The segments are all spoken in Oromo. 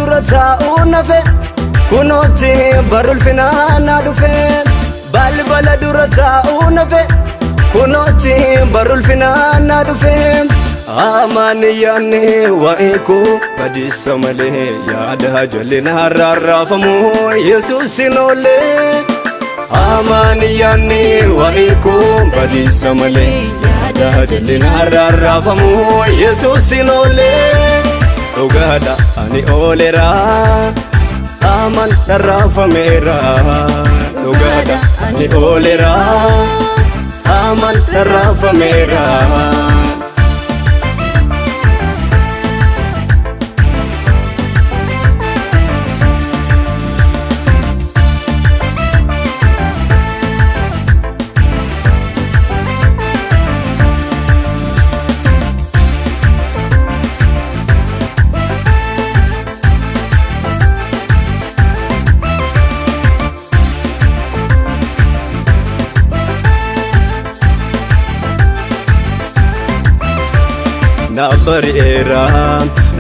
dura taa'uunafe kunooti barulfinaana dhufe balbala dura taa'uunafe kunooti barulfinaana dhufe amaniyyaanne waa'eeko badisa malee yaada jal'ina harraarraafamu Yesuusin oolee amaniyyaanne waa'eeko badisa malee yaada jal'ina harraarraafamu Yesuusin oolee dhugaadha ani ooleera aman harraafameera dhugaadha ani ooleera aman harraafameera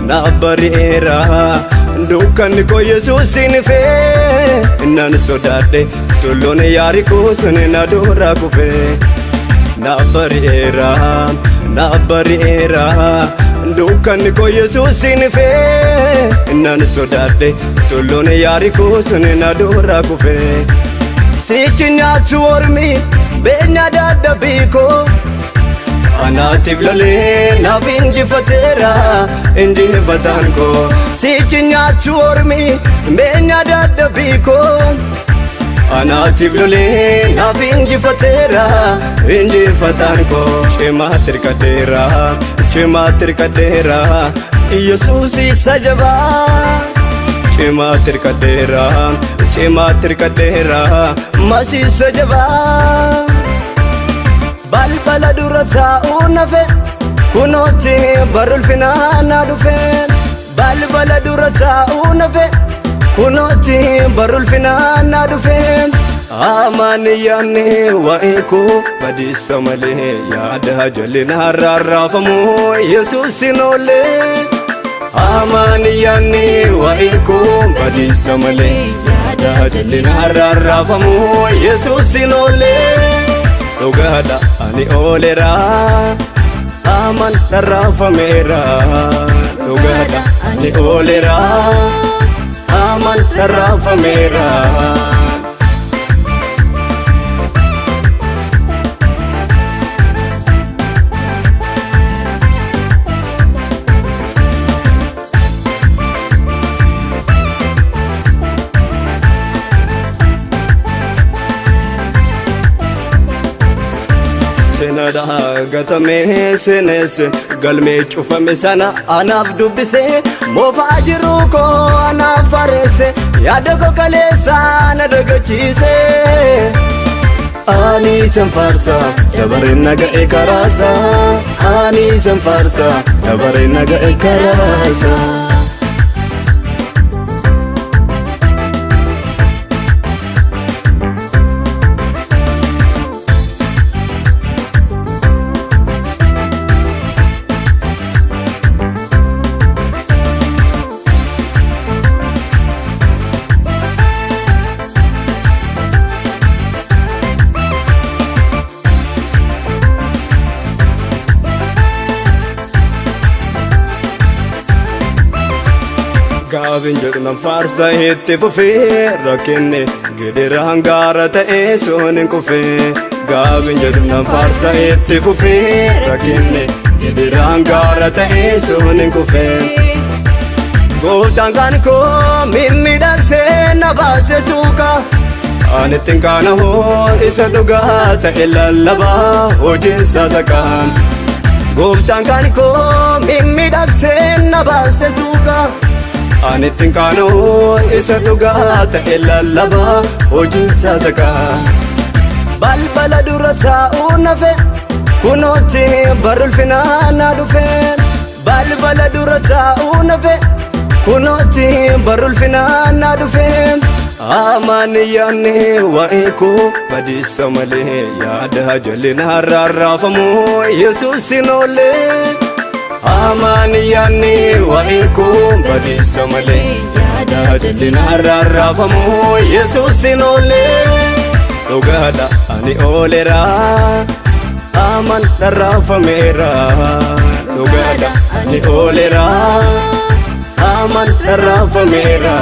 Nabari'eera dukkanni koo Yesuusin fee nan sodaadhe tulluun Yaarikoo sun na duraa kufe nabari'eera dukkanni koo Yesuusin fee nan sodaadhe tulluun Yaarikoo sun na duraa kufe sichi nyaachuu ormi beenya dadhabii koo anaatiif lolee naaf injifateera injifataan koo sichi nyaachuu ormi beenya dadhabii koo anaatiif lolee naaf injifateera injifataan koo cimaa tirkateera Yesuus isa jabaa cimaa tirkateera masiisa jabaa balbala dura taa'uunafe kunooti barulfinaana dhufe balbala dura taa'uunafe kunooti barulfinaana dhufe amaniyyaanne waa'eeko badisa malee yaada jal'ina harraarraafamu Yesuusin oolee amaniyyaanne waa'eeko badisa malee yaada jal'ina harraarraafamu Yesuusin oolee dhugaadha ani ooleera aman harraafameera dhugaadha ani ooleera aman harraafameera senada gatamee seneese galmee cufame sana anaaf dubbise moofaa jiru koo anaaf fareesse yaada koo kaleessa na dagachiise ani san faarsa dabareen naga'e karaasa ani san faarsa dabareen naga'e karaasa gaafin jedhunan faarsa itti fufee rakkinne gidira hangaara ta'ee soonin kufee gaafin jedhunan faarsa itti fufee rakkinne gidira hangaara ta'ee soonin kufee gootaan kan koo mimmidhagsee na baase suuka anittiin kaana hoo isa dhugaa ta'e lallabaa hojiinsa saqaan gootaan kan koo mimmidhagsee na baase suuka anittiin kaana hoo isa dhugaa ta'e lallabaa hojiinsa saqaan balbala dura taa'uunafe kunooti barulfinaana dhufe balbala dura taa'uunafe kunooti barulfinaana dhufe amaniyyaanne waa'eeko badisa malee yaada jal'ina harraarraafamu Yesuusin oolee Amaniyani wa'ikum badisa male Yada jalina rarrafamu Yesusin ole Dhugada ani olera Aman rarrafamera Dhugada ani olera Aman rarrafamera